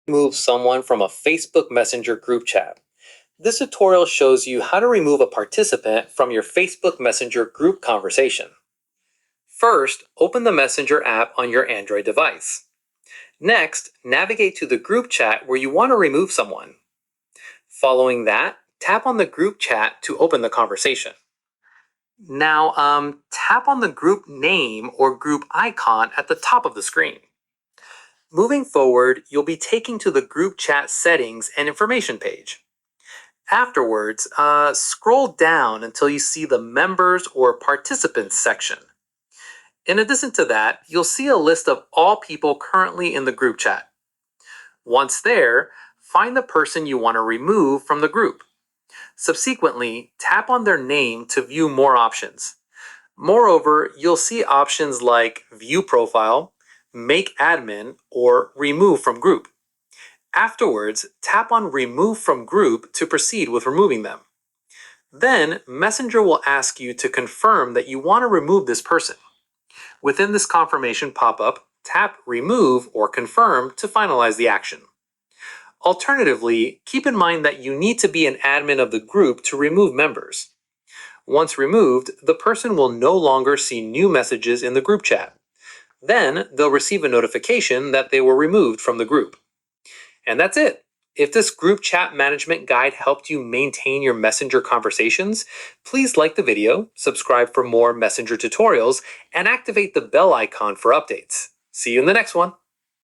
Remove someone from a Facebook Messenger group chat. This tutorial shows you how to remove a participant from your Facebook Messenger group conversation. First, open the Messenger app on your Android device. Next, navigate to the group chat where you want to remove someone. Following that, tap on the group chat to open the conversation. Now, tap on the group name or group icon at the top of the screen. Moving forward, you'll be taken to the group chat settings and information page. Afterwards, scroll down until you see the members or participants section. In addition to that, you'll see a list of all people currently in the group chat. Once there, find the person you want to remove from the group. Subsequently, tap on their name to view more options. Moreover, you'll see options like View Profile, Make Admin, or Remove from Group. Afterwards, tap on Remove from Group to proceed with removing them. Then, Messenger will ask you to confirm that you want to remove this person. Within this confirmation pop-up, tap Remove or Confirm to finalize the action. Alternatively, keep in mind that you need to be an admin of the group to remove members. Once removed, the person will no longer see new messages in the group chat. Then, they'll receive a notification that they were removed from the group. And that's it. If this group chat management guide helped you maintain your Messenger conversations, please like the video, subscribe for more Messenger tutorials, and activate the bell icon for updates. See you in the next one.